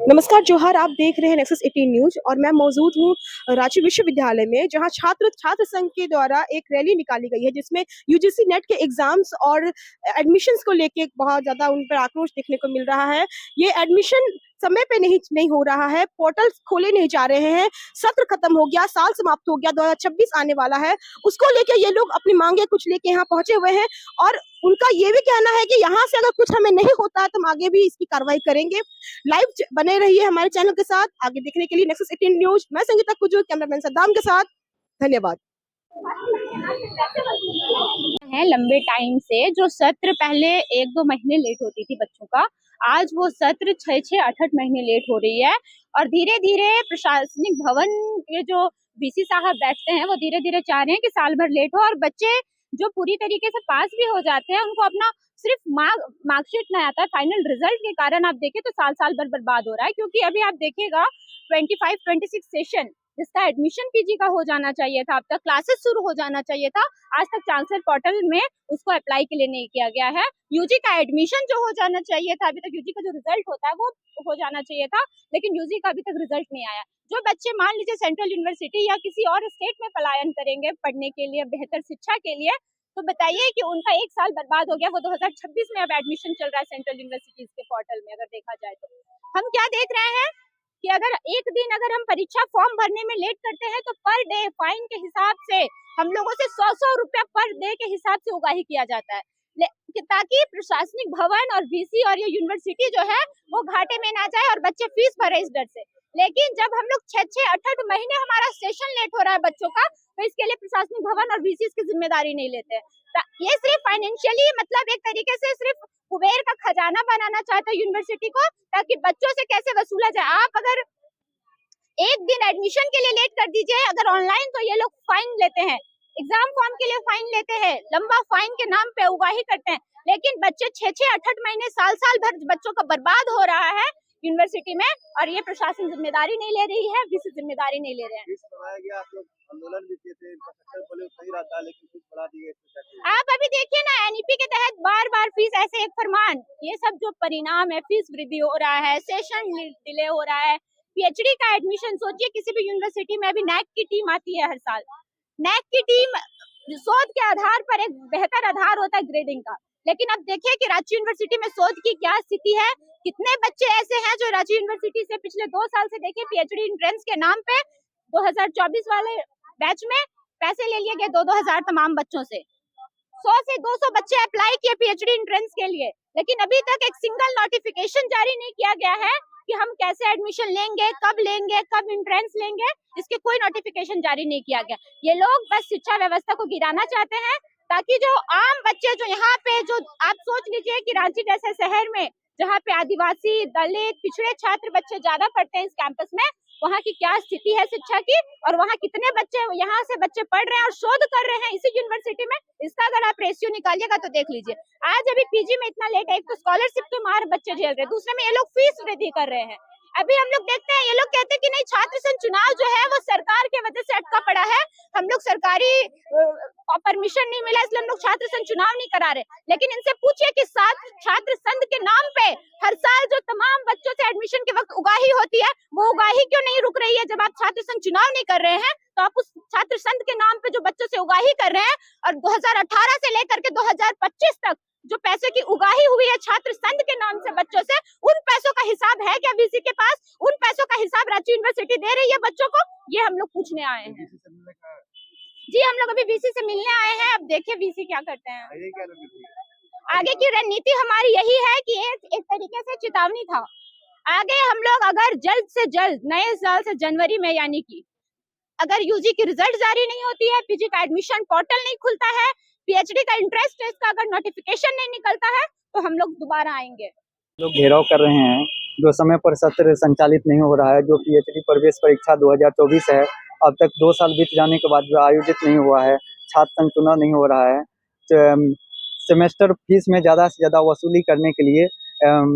नमस्कार जोहार। आप देख रहे हैं नेक्सस 18 न्यूज और मैं मौजूद हूँ रांची विश्वविद्यालय में, जहां छात्र संघ के द्वारा एक रैली निकाली गई है जिसमें यूजीसी नेट के एग्जाम्स और एडमिशंस को लेके बहुत ज्यादा उन पर आक्रोश देखने को मिल रहा है। ये एडमिशन समय पे नहीं हो रहा है, पोर्टल खोले नहीं जा रहे हैं, सत्र खत्म हो गया, साल समाप्त हो गया, 2026 आने वाला है, उसको लेके ये लोग अपनी मांगे कुछ लेके यहाँ पहुंचे हुए हैं। और उनका ये भी कहना है कि यहाँ से अगर कुछ हमें नहीं होता है तो हम आगे भी इसकी कार्रवाई करेंगे। लाइव बने रहिए हमारे चैनल के साथ आगे देखने के लिए नेक्सस 18 न्यूज। मैं संगीता कुजूर, कैमरामैन सद्दाम के साथ। धन्यवाद। है लंबे टाइम से जो सत्र पहले 1-2 महीने लेट होती थी बच्चों का, आज वो सत्र 6-6 8-8 महीने लेट हो रही है। और धीरे धीरे प्रशासनिक भवन के जो वीसी साहब बैठते हैं वो धीरे धीरे चाह रहे हैं कि साल भर लेट हो और बच्चे जो पूरी तरीके से पास भी हो जाते हैं उनको अपना सिर्फ मार्कशीट नहीं आता है, फाइनल रिजल्ट के कारण आप देखें तो साल साल भर बर्बाद हो रहा है। क्योंकि अभी आप देखिएगा 25-26 सेशन जिसका एडमिशन पीजी का हो जाना चाहिए था, अब तक क्लासेस शुरू हो जाना चाहिए था, आज तक चांसलर पोर्टल में उसको अप्लाई के लिए नहीं किया गया है। यूजी का एडमिशन जो हो जाना चाहिए था, अभी तक यूजी का जो रिजल्ट होता है वो हो जाना चाहिए था, लेकिन यूजी का अभी तक रिजल्ट नहीं आया। जो बच्चे मान लीजिए सेंट्रल यूनिवर्सिटी या किसी और स्टेट में पलायन करेंगे पढ़ने के लिए, बेहतर शिक्षा के लिए, तो बताइए कि उनका एक साल बर्बाद हो गया। वो 2026 में अब एडमिशन चल रहा है सेंट्रल यूनिवर्सिटीज के पोर्टल में। अगर देखा जाए तो हम क्या देख रहे हैं कि अगर एक दिन अगर हम परीक्षा फॉर्म भरने में लेट करते हैं तो पर डे फाइन के हिसाब से हम लोगों से 100 रुपया पर डे के हिसाब से उगाही किया जाता है, ताकि प्रशासनिक भवन और वीसी और ये यूनिवर्सिटी जो है वो घाटे में ना जाए और बच्चे फीस भरे इस डर से। लेकिन जब हम लोग 6-6 8-8 महीने हमारा सेशन लेट हो रहा है बच्चों का, तो इसके लिए प्रशासनिक भवन और वीसी इसकी जिम्मेदारी नहीं लेते हैं। ये सिर्फ फाइनेंशियली मतलब एक तरीके से सिर्फ कुबेर का खजाना बनाना चाहते हैं यूनिवर्सिटी को, ताकि बच्चों से कैसे वसूला जाए। आप अगर एक दिन एडमिशन के लिए लेट कर दीजिए अगर ऑनलाइन, तो ये लोग फाइन लेते हैं, एग्जाम फॉर्म के लिए फाइन लेते हैं, लंबा फाइन के नाम पे उगाही करते हैं। लेकिन बच्चे 6-6 8-8 महीने साल साल भर बच्चों का बर्बाद हो रहा है यूनिवर्सिटी में, और ये प्रशासन जिम्मेदारी नहीं ले रही है, विशेष जिम्मेदारी नहीं ले रहे हैं। आप लोग आंदोलन भी किए थे, इंफ्रास्ट्रक्चर बोले सही रहता है, लेकिन फीस बढ़ा दी गई। आप अभी देखिए ना, एनईपी के तहत बार बार फीस ऐसे एक फरमान, ये सब जो परिणाम है, फीस वृद्धि हो रहा है, सेशन डिले हो रहा है, पीएचडी का एडमिशन सोचिए किसी भी यूनिवर्सिटी में अभी नैक की टीम आती है हर साल। नैक की टीम शोध के आधार पर एक बेहतर आधार होता है ग्रेडिंग का, लेकिन अब देखिए कि रांची यूनिवर्सिटी में शोध की क्या स्थिति है। कितने बच्चे ऐसे हैं जो रांची यूनिवर्सिटी से पिछले 2 साल से देखिए पीएचडी एंट्रेंस के नाम पे 2024 वाले बैच में पैसे ले लिए गए 2-2 हजार तमाम बच्चों से। 100 से 200 बच्चे अप्लाई किए पीएचडी एंट्रेंस के लिए, लेकिन अभी तक एक सिंगल नोटिफिकेशन जारी नहीं किया गया है कि हम कैसे एडमिशन लेंगे, कब एंट्रेंस लेंगे, इसके कोई नोटिफिकेशन जारी नहीं किया गया। ये लोग बस शिक्षा व्यवस्था को गिराना चाहते हैं, ताकि जो आम बच्चे जो यहाँ पे, जो आप सोच लीजिए कि रांची जैसे शहर में जहाँ पे आदिवासी, दलित, पिछड़े छात्र बच्चे ज्यादा पढ़ते हैं इस कैंपस में, वहाँ की क्या स्थिति है शिक्षा की, और वहाँ कितने बच्चे यहाँ से बच्चे पढ़ रहे हैं और शोध कर रहे हैं इसी यूनिवर्सिटी में, इसका अगर आप रेशियो निकालिएगा तो देख लीजिए। आज अभी पीजी में इतना लेट है, एक तो स्कॉलरशिप के मार बच्चे झेल रहे हैं, दूसरे में ये लोग फीस वृद्धि कर रहे हैं। अभी हम लोग देखते हैं ये लोग कहते हैं कि नहीं, छात्र संघ चुनाव जो है वो सरकार के वजह से अटका पड़ा है, हम लोग सरकारी परमिशन नहीं मिला इसलिए हम लोग छात्र संघ चुनाव नहीं करा रहे। लेकिन इनसे पूछिए कि साथ छात्र संघ के नाम पे हर साल जो तमाम बच्चों से एडमिशन के वक्त उगाही होती है, वो उगाही क्यों नहीं रुक रही है? जब आप छात्र संघ चुनाव नहीं कर रहे हैं तो आप उस छात्र संघ के नाम पे जो बच्चों से उगाही कर रहे हैं, और 2018 से लेकर के 2025 तक जो पैसे की उगाही हुई है छात्र संघ के नाम से बच्चों से, उन पैसों का हिसाब है क्या वीसी के पास? उन पैसों का हिसाब रांची यूनिवर्सिटी दे रही है बच्चों को? ये हम लोग पूछने आए हैं। जी, हम लोग अभी वीसी से मिलने आए हैं, अब देखिए वीसी क्या करते हैं। आगे की रणनीति हमारी यही है कि एक तरीके से चेतावनी था, आगे हम लोग अगर जल्द से जल्द नए साल से जनवरी में, यानी कि अगर यूजी की रिजल्ट जारी नहीं होती है, पीजी का एडमिशन पोर्टल नहीं खुलता है, पीएचडी का इंट्रेंस टेस्ट का अगर नोटिफिकेशन नहीं निकलता है, तो हम लोग दोबारा आएंगे। लोग घेराव कर रहे हैं, जो समय पर सत्र संचालित नहीं हो रहा है, जो पीएचडी प्रवेश परीक्षा 2024 है, अब तक 2 साल बीत जाने के बाद भी आयोजित नहीं हुआ है, छात्र संघ चुनाव नहीं हो रहा है, सेमेस्टर फीस में ज़्यादा से ज़्यादा वसूली करने के लिए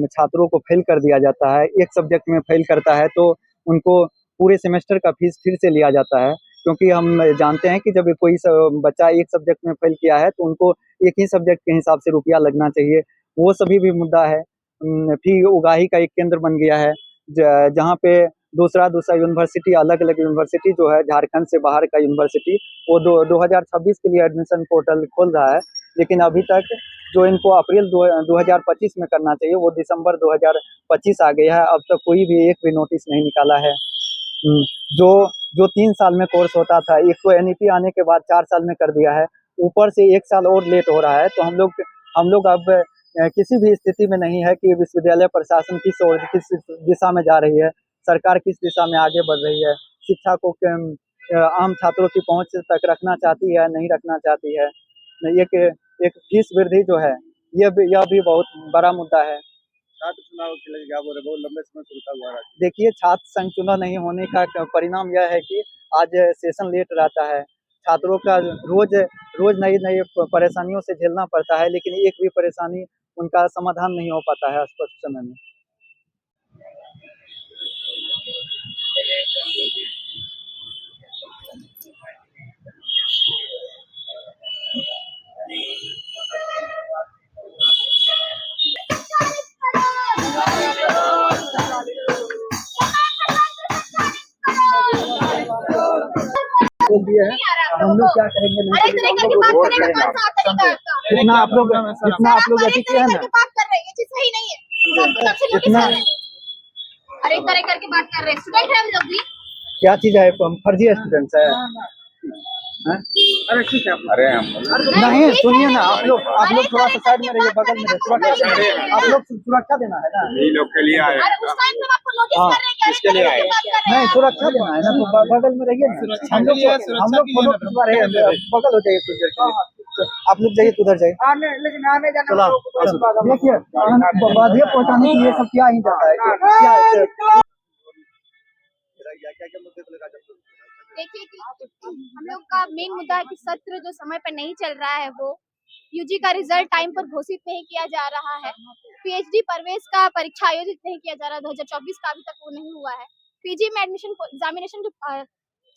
छात्रों को फेल कर दिया जाता है। एक सब्जेक्ट में फेल करता है तो उनको पूरे सेमेस्टर का फीस फिर से लिया जाता है, क्योंकि हम जानते हैं कि जब कोई बच्चा एक सब्जेक्ट में फेल किया है तो उनको एक ही सब्जेक्ट के हिसाब से रुपया लगना चाहिए। वो सभी भी मुद्दा है। फी उगाही का एक केंद्र बन गया है। जहाँ पे दूसरा दूसरा यूनिवर्सिटी, अलग अलग यूनिवर्सिटी जो है झारखंड से बाहर का यूनिवर्सिटी, वो 2026 के लिए एडमिशन पोर्टल खोल रहा है। लेकिन अभी तक जो इनको अप्रैल 2025 में करना चाहिए वो दिसंबर 2025 आ गया है, अब तक कोई भी एक भी नोटिस नहीं निकाला है। जो जो 3 साल में कोर्स होता था, एक तो एनईपी आने के बाद 4 साल में कर दिया है, ऊपर से 1 साल और लेट हो रहा है। तो हम लोग अब किसी भी स्थिति में नहीं है कि विश्वविद्यालय प्रशासन किस दिशा में जा रही है, सरकार किस दिशा में आगे बढ़ रही है, शिक्षा को आम छात्रों की पहुंच तक रखना चाहती है, नहीं रखना चाहती है। एक फीस वृद्धि जो है यह भी बहुत बड़ा मुद्दा है। छात्र चुनाव के लिए क्या बोल रहे, बहुत लंबे समय से रुका हुआ है। देखिए, छात्र संघ चुनाव नहीं होने का परिणाम यह है कि आज सेशन लेट रहता है, छात्रों का रोज रोज नई नई परेशानियों से झेलना पड़ता है, लेकिन एक भी परेशानी उनका समाधान नहीं हो पाता है स्पष्ट समय में। बोल दिए हैं, हम लोग क्या करेंगे नहीं अरे तरह करेंगे, करके बात हम लोग करेगा, वोट कौन सा तरीका है? जितना आप लोग गति किए हैं ना, बात कर रहे हैं, ये चीज सही नहीं है। आपको तब से नोटिस जितना कर रहे हैं। अरे तरह करके बात कर रहे हैं, स्टूडेंट है हम लोग भी। क्या चीज है, फर्जी स्टूडेंट्स है। हैं? अरे ठीक है, अरे हम नहीं, सुनिए ना, आप लोग थोड़ा सा साइड में रहिए, बगल में रहिए, सुरक्षा देना है। आप लोग सुरक्षा देना है ना, ये लोग के लिए आए। अरे उस टाइम पे आपको नोटिस हाँ, कर रहे हैं कि किसके लिए आए? नहीं सुरक्षा देना है ना, तो बगल में रहिए ना। हम लोग फोटो खिंचवा रहे हैं, बगल हो जाइए कुछ देर के लिए। आप लोग जाइए, उधर जाइए। लेकिन आने जाने देखिए, बाधिया पहुंचाने के लिए सब क्या ही जाता है, क्या है? क्या मुद्दे को लेकर देखिए कि हम लोग का मेन मुद्दा है कि सत्र जो समय पर नहीं चल रहा है वो यूजी का रिजल्ट टाइम पर घोषित नहीं किया जा रहा है, पीएचडी प्रवेश का परीक्षा आयोजित नहीं किया जा रहा, 2024 का अभी तक वो नहीं हुआ है, पीजी में एडमिशन एग्जामिनेशन जो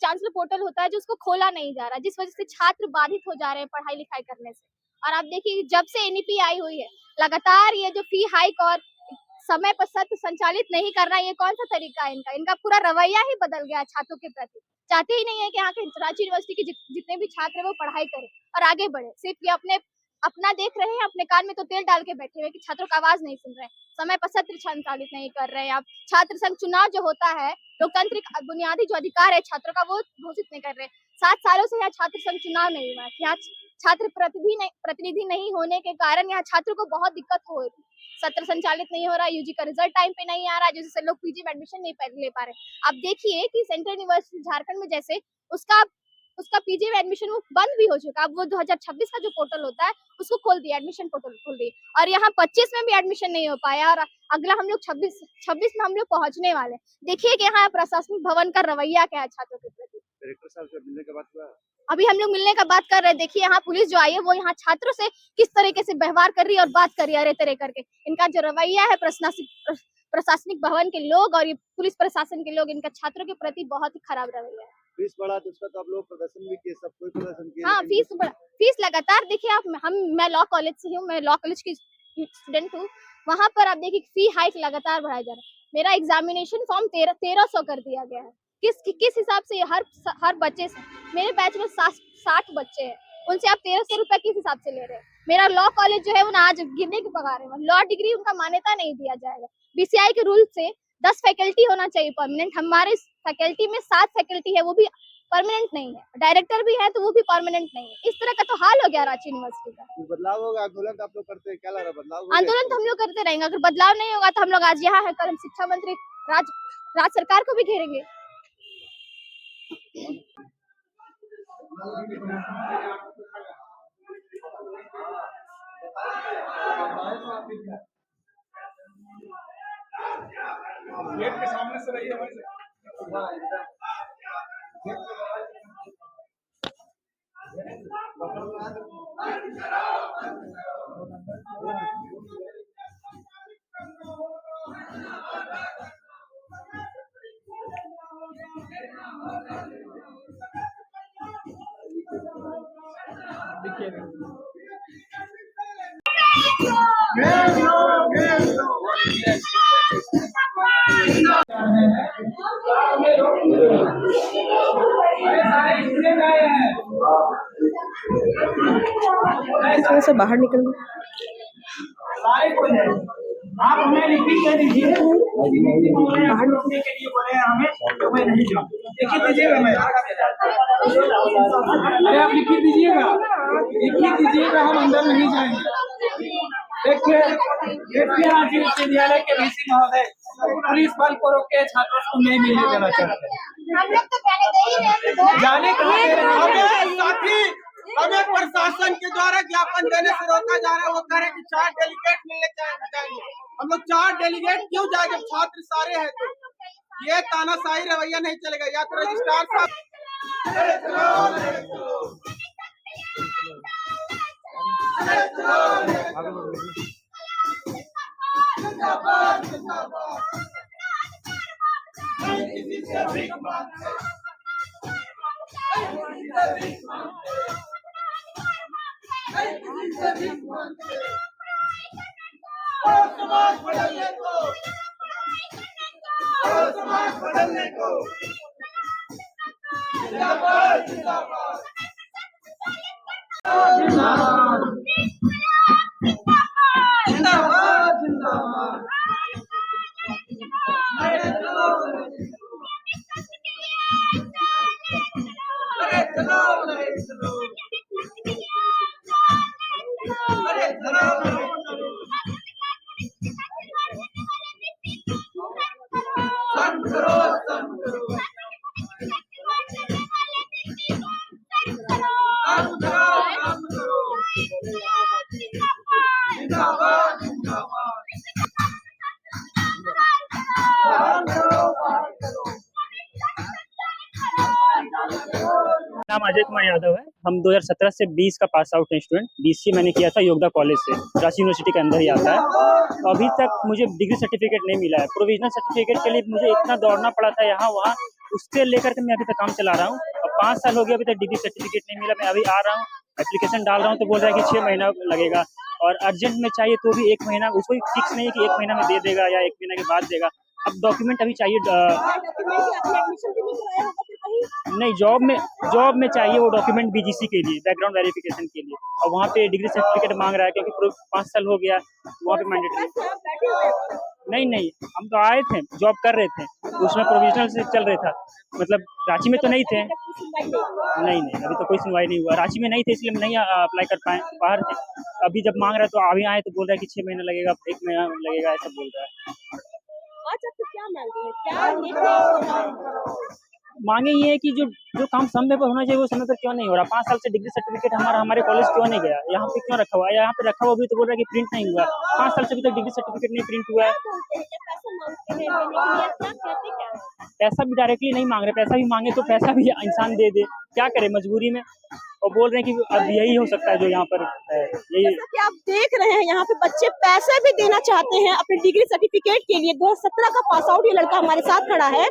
चांसलर पोर्टल होता है जो उसको खोला नहीं जा रहा, जिस वजह से छात्र बाधित हो जा रहे हैं पढ़ाई लिखाई करने से। और आप देखिए जब से एनईपी आई हुई है लगातार ये जो फी हाइक और समय पर सत्र संचालित नहीं करना, ये कौन सा तरीका है इनका पूरा रवैया ही बदल गया है छात्रों के प्रति। चाहते ही नहीं है कि यहाँ के रांची यूनिवर्सिटी के जितने भी छात्र हैं वो पढ़ाई करें और आगे बढ़े, सिर्फ ये अपना देख रहे हैं, अपने कान में तो तेल डाल के बैठे हुए कि छात्रों का आवाज नहीं सुन रहे हैं, समय पर सत्र संचालित नहीं कर रहे हैं। आप छात्र संघ चुनाव जो होता है लोकतांत्रिक बुनियादी जो अधिकार है छात्रों का वो घोषित नहीं कर रहे। 7 सालों से यहाँ छात्र संघ चुनाव नहीं हुआ है, यहाँ छात्र प्रतिनिधि नहीं होने के कारण यहाँ छात्रों को बहुत दिक्कत हो रही है। सत्र संचालित नहीं हो रहा, यूजी का रिजल्ट टाइम पे नहीं आ रहा, जिससे लोग पीजी में एडमिशन नहीं ले पा रहे। आप देखिए कि सेंट्रल यूनिवर्सिटी झारखंड में जैसे उसका पीजी में एडमिशन वो बंद भी हो चुका, अब वो 2026 का जो पोर्टल होता है उसको खोल दिया, एडमिशन पोर्टल खोल दिया, और यहाँ 25 में भी एडमिशन नहीं हो पाया, और अगला हम लोग 26 में हम लोग पहुंचने वाले। देखिए कि यहाँ प्रशासनिक भवन का रवैया क्या है छात्रों के प्रति। डायरेक्टर साहब से मिलने के बाद अभी हम लोग मिलने का बात कर रहे हैं, देखिए यहाँ पुलिस जो आई है वो यहाँ छात्रों से किस तरीके से व्यवहार कर रही है और बात कर रही है, अरे तरह करके इनका जो रवैया है प्रशासनिक भवन के लोग और ये पुलिस प्रशासन के लोग, इनका छात्रों के प्रति बहुत ही खराब रवैया है। फीस बढ़ा तो उसका तो आप लोग प्रदर्शन भी किए, सब कोई प्रदर्शन किया। हाँ, फीस लगातार देखिए आप, मैं लॉ कॉलेज से हूँ, मैं लॉ कॉलेज की स्टूडेंट हूँ, वहाँ पर आप देखिए फी हाइक लगातार बढ़ाया जा रहा है। मेरा एग्जामिनेशन फॉर्म 1300 कर दिया गया है, किस हिसाब से हर बच्चे से, मेरे बैच में 60 बच्चे हैं, उनसे आप 1300 रुपए किस हिसाब से ले रहे हैं। मेरा लॉ कॉलेज जो है वो आज गिरने के कगार है, लॉ डिग्री उनका मान्यता नहीं दिया जाएगा। बीसीआई के रूल से 10 फैकल्टी होना चाहिए परमानेंट, हमारे फैकल्टी में 7 फैकल्टी है, वो भी परमानेंट नहीं है, डायरेक्टर भी है तो वो भी परमानेंट नहीं है। इस तरह का तो हाल हो गया रांची यूनिवर्सिटी का। बदलाव होगा, आंदोलन आप लोग करते हैं, क्या लग रहा है बदलाव? आंदोलन तो हम लोग करते रहेंगे, अगर बदलाव नहीं होगा तो हम लोग आज यहाँ है, कल हम शिक्षा मंत्री राज्य सरकार को भी घेरेंगे। गेट के सामने से रहिए हमारे इसमें से बाहर निकल गए। आप हमें लिखित दे दीजिए बाहर लिखने के लिए बोले हैं हमें तो मैं नहीं जाऊँ लिखित दीजिएगा मैं अरे आप लिखित दीजिएगा हम अंदर नहीं जाएंगे। देखिए रांची विश्वविद्यालय के वीसी महोदय पुलिस बल को रोक के छात्रों को नहीं मिलने देना चाहते हैं। हम लोग तो जाने दे ही रहे हैं, जाने कहाँ दे रहे हैं? साथी हमें प्रशासन के द्वारा ज्ञापन देने से रोका जा रहा है। वो कह रहे हैं कि 4 डेलीगेट मिलने चाहिए। हम लोग 4 डेलीगेट क्यों जाए जब छात्र सारे हैं तो ये तानाशाही रवैया नहीं चलेगा। या तो रजिस्ट्रार साहब बदलने को जिंदाबाद जिंदाबाद जिंदाबाद जिंदाबाद नाम अजय कुमार यादव है। हम 2017 से 20 का पास आउट है स्टूडेंट। बीसीए मैंने किया था योगदा कॉलेज से, रांची यूनिवर्सिटी के अंदर ही आता है। तो अभी तक मुझे डिग्री सर्टिफिकेट नहीं मिला है। प्रोविजनल सर्टिफिकेट के लिए मुझे इतना दौड़ना पड़ा था यहाँ वहाँ, उससे लेकर के मैं अभी तक काम चला रहा हूँ। और 5 साल हो गया अभी तक डिग्री सर्टिफिकेट नहीं मिला। मैं अभी आ रहा हूँ, एप्लीकेशन डाल रहा हूँ तो बोल रहा है कि 6 महीना लगेगा, और अर्जेंट में चाहिए तो भी 1 महीना। उसको फिक्स नहीं है कि 1 महीना में दे देगा या 1 महीना के बाद देगा। अब डॉक्यूमेंट अभी चाहिए नहीं, जॉब में चाहिए वो डॉक्यूमेंट बीजीसी के लिए, बैकग्राउंड वेरिफिकेशन के लिए। और वहाँ पे डिग्री सर्टिफिकेट मांग रहा है क्योंकि 5 साल हो गया वहाँ पे मैंडेटरी। नहीं, हम तो आए थे, जॉब कर रहे थे, उसमें प्रोविजनल से चल रहा था। मतलब रांची में तो नहीं थे। नहीं, अभी तो कोई सुनवाई नहीं हुआ। रांची में नहीं थे इसलिए नहीं अप्लाई कर पाए, बाहर थे। अभी जब मांग रहा है तो अभी आए तो बोल रहा है कि 6 महीना लगेगा, 1 महीना लगेगा, ऐसा बोल रहा है। आज आपको क्या मांगे हैं, क्या मांगे ये है कि जो काम समय पर होना चाहिए वो समय पर क्यों नहीं हो रहा। 5 साल से डिग्री सर्टिफिकेट हमारे कॉलेज क्यों नहीं गया, यहाँ पे क्यों रखा हुआ है। यहाँ पे रखा हुआ भी तो बोल रहा है कि प्रिंट नहीं हुआ। 5 साल से अभी तक डिग्री सर्टिफिकेट नहीं प्रिंट हुआ है। पैसा भी डायरेक्टली नहीं मांग रहे, पैसा भी मांगे तो पैसा भी इंसान दे दे, क्या करे मजबूरी में। और बोल रहे हैं कि अब यही हो सकता है जो यहाँ पर है। यही कि आप देख रहे हैं यहाँ पे बच्चे पैसे भी देना चाहते हैं अपने डिग्री सर्टिफिकेट के लिए। 2017 का पास आउट ये लड़का हमारे साथ खड़ा है,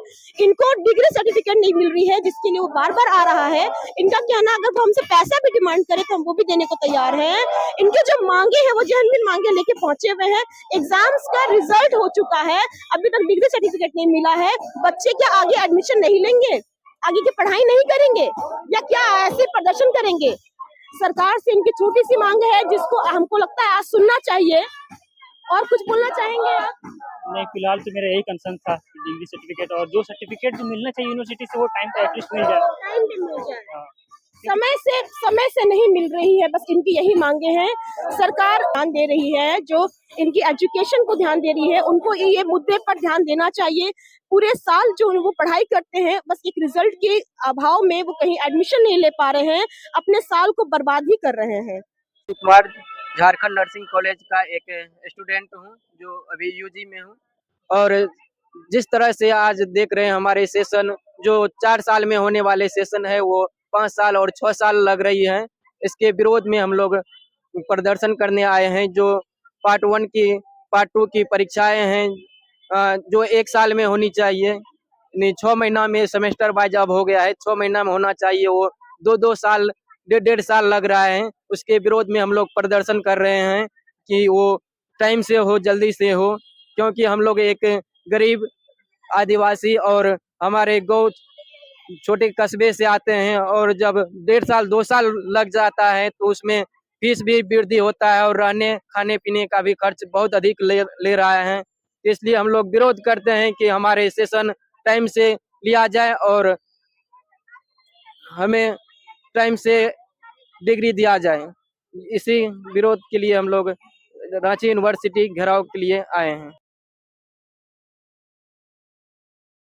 इनको डिग्री सर्टिफिकेट नहीं मिल रही है, जिसके लिए वो बार बार आ रहा है। इनका कहना अगर वो हमसे पैसा भी डिमांड करे तो हम वो भी देने को तैयार हैं। इनके जो मांगे हैं वो जेन्युइन मांगे लेके पहुंचे हुए हैं। एग्जाम्स का रिजल्ट हो चुका है, अभी तक डिग्री सर्टिफिकेट नहीं मिला है। बच्चे क्या आगे एडमिशन नहीं लेंगे, आगे की पढ़ाई नहीं करेंगे, या क्या ऐसे प्रदर्शन करेंगे? सरकार से इनकी छोटी सी मांग है जिसको हमको लगता है आज सुनना चाहिए। और कुछ बोलना चाहेंगे आप? नहीं, फिलहाल तो मेरा यही कंसर्न था कि डिग्री सर्टिफिकेट और जो सर्टिफिकेट जो मिलना चाहिए यूनिवर्सिटी से वो टाइम पे एटलीस्ट मिल जाए। टाइम पे मिल जाए, समय से नहीं मिल रही है। बस इनकी यही मांगे हैं। सरकार ध्यान दे रही है, जो इनकी एजुकेशन को ध्यान दे रही है, उनको ये मुद्दे पर ध्यान देना चाहिए। पूरे साल जो वो पढ़ाई करते हैं, बस एक रिजल्ट के अभाव में वो कहीं एडमिशन नहीं ले पा रहे हैं, अपने साल को बर्बाद ही कर रहे हैं। कुमार झारखंड नर्सिंग कॉलेज का एक स्टूडेंट हूं, जो अभी यूजी में हूं। और जिस तरह से आज देख रहे हैं हमारे सेशन, जो 4 साल में होने वाले सेशन है वो 5 साल और 6 साल लग रही है। इसके विरोध में हम लोग प्रदर्शन करने आए हैं। जो पार्ट 1 की पार्ट 2 की परीक्षाएं हैं जो 1 साल में होनी चाहिए, नहीं 6 महीना में सेमेस्टर वाइज अब हो गया है, 6 महीना में होना चाहिए, वो 2-2 साल 1.5 साल लग रहा है। उसके विरोध में हम लोग प्रदर्शन कर रहे हैं कि वो टाइम से हो, जल्दी से हो, क्योंकि हम लोग एक गरीब आदिवासी और हमारे गाँव छोटे कस्बे से आते हैं, और जब 1.5 साल 2 साल लग जाता है तो उसमें फीस भी वृद्धि होता है और रहने खाने पीने का भी खर्च बहुत अधिक ले रहा है। इसलिए हम लोग विरोध करते हैं कि हमारे सेशन टाइम से लिया जाए और हमें टाइम से डिग्री दिया जाए। इसी विरोध के लिए हम लोग रांची यूनिवर्सिटी घेराव के लिए आए हैं।